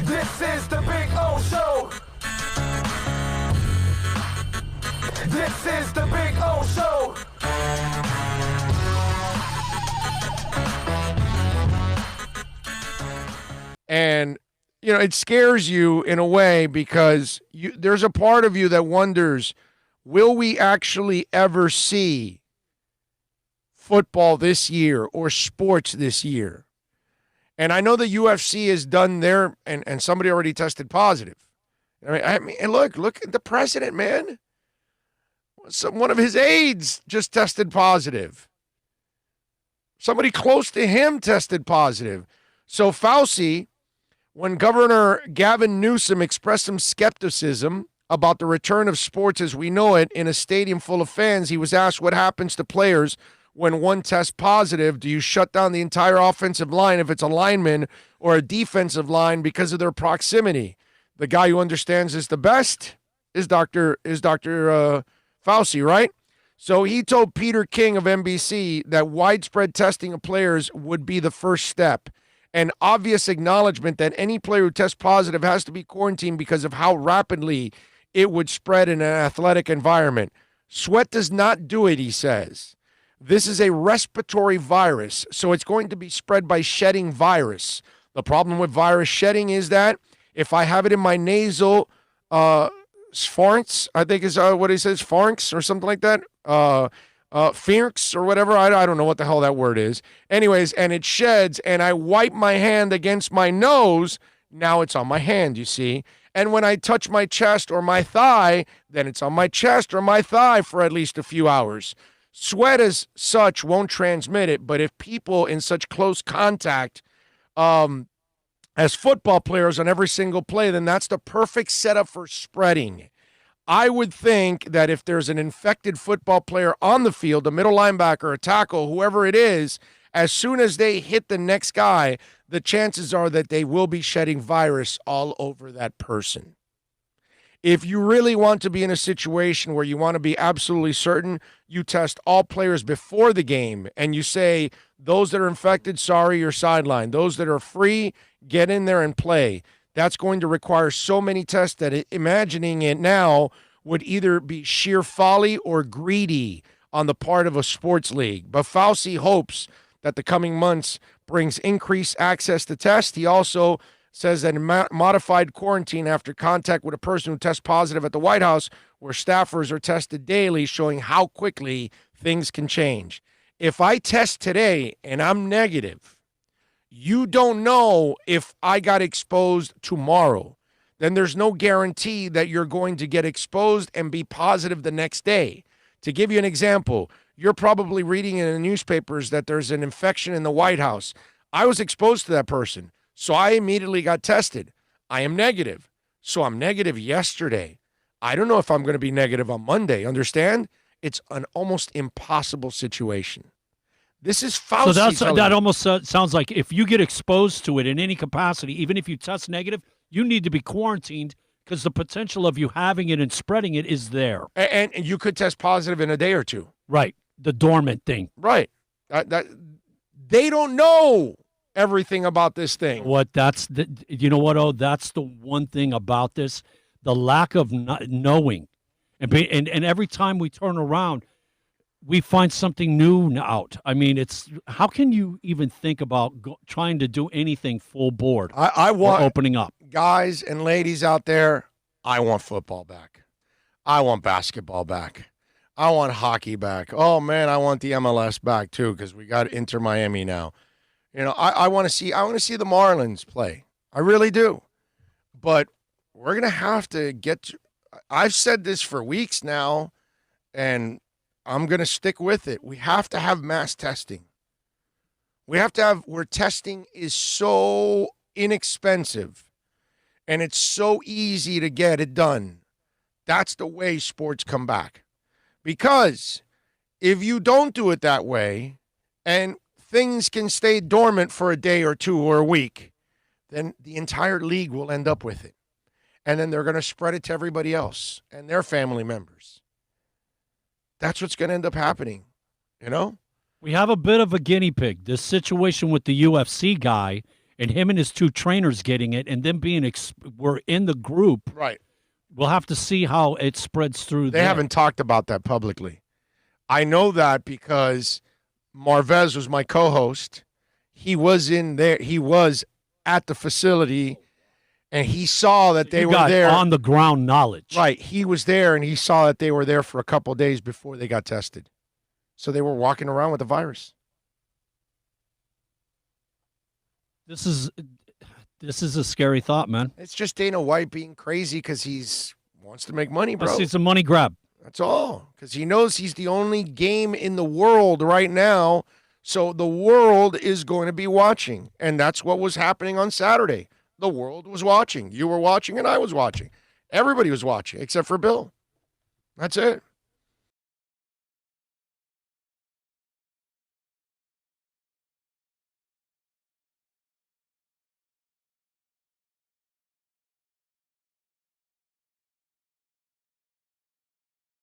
This is the Big O Show. This is the Big O Show. And, you know, it scares you in a way because there's a part of you that wonders, will we actually ever see football this year or sports this year? And I know the UFC has done their, and somebody already tested positive. I mean, and look at the president, man. One of his aides just tested positive. Somebody close to him tested positive. So Fauci, when Governor Gavin Newsom expressed some skepticism about the return of sports as we know it in a stadium full of fans, he was asked what happens to players when one tests positive. Do you shut down the entire offensive line if it's a lineman or a defensive line because of their proximity? The guy who understands this the best is Dr. Fauci, right? So he told Peter King of NBC that widespread testing of players would be the first step. An obvious acknowledgement that any player who tests positive has to be quarantined because of how rapidly it would spread in an athletic environment. Sweat does not do it, he says. This is a respiratory virus, so it's going to be spread by shedding virus. The problem with virus shedding is that if I have it in my nasal pharynx, I think is what he says, pharynx or something like that, pharynx or whatever, I don't know what the hell that word is. Anyways, and it sheds, and I wipe my hand against my nose, now it's on my hand, you see. And when I touch my chest or my thigh, then it's on my chest or my thigh for at least a few hours. Sweat as such won't transmit it, but if people in such close contact as football players on every single play, then that's the perfect setup for spreading. I would think that if there's an infected football player on the field, a middle linebacker, a tackle, whoever it is, as soon as they hit the next guy, the chances are that they will be shedding virus all over that person. If you really want to be in a situation where you want to be absolutely certain, you test all players before the game and you say, those that are infected, sorry, you're sidelined. Those that are free, get in there and play. That's going to require so many tests that imagining it now would either be sheer folly or greedy on the part of a sports league. But Fauci hopes that the coming months brings increased access to tests. He also says that modified quarantine after contact with a person who tests positive at the White House, where staffers are tested daily, showing how quickly things can change. If I test today and I'm negative, you don't know if I got exposed tomorrow. Then there's no guarantee that you're going to get exposed and be positive the next day. To give you an example, you're probably reading in the newspapers that there's an infection in the White House. I was exposed to that person, so I immediately got tested. I am negative, so I'm negative yesterday. I don't know if I'm going to be negative on Monday, understand? It's an almost impossible situation. This is Fauci. So that almost sounds like if you get exposed to it in any capacity, even if you test negative, you need to be quarantined because the potential of you having it and spreading it is there. And you could test positive in a day or two. Right. The dormant thing. Right. They don't know everything about this thing. You know what, that's the one thing about this, the lack of not knowing. And every time we turn around, we find something new out. I mean, how can you even think about trying to do anything full board? I want opening up. Guys and ladies out there, I want football back. I want basketball back. I want hockey back. Oh man, I want the MLS back too because we got Inter Miami now. You know, I want to see the Marlins play. I really do. But we're gonna have to get. I've said this for weeks now, and I'm going to stick with it. We have to have mass testing. Where testing is so inexpensive and it's so easy to get it done. That's the way sports come back. Because if you don't do it that way and things can stay dormant for a day or two or a week, then the entire league will end up with it. And then they're going to spread it to everybody else and their family members. That's what's going to end up happening, you know? We have a bit of a guinea pig. This situation with the UFC guy and him and his two trainers getting it, and them being were in the group. Right. We'll have to see how it spreads through. They haven't talked about that publicly. I know that because Marvez was my co-host. He was in there. He was at the facility, and he saw that they were there. On the ground knowledge. Right. He was there, and he saw that they were there for a couple of days before they got tested. So they were walking around with the virus. This is a scary thought, man. It's just Dana White being crazy because he's wants to make money, bro. It's a money grab. That's all. Because he knows he's the only game in the world right now. So the world is going to be watching. And that's what was happening on Saturday. The world was watching. You were watching and I was watching. Everybody was watching except for Bill. That's it.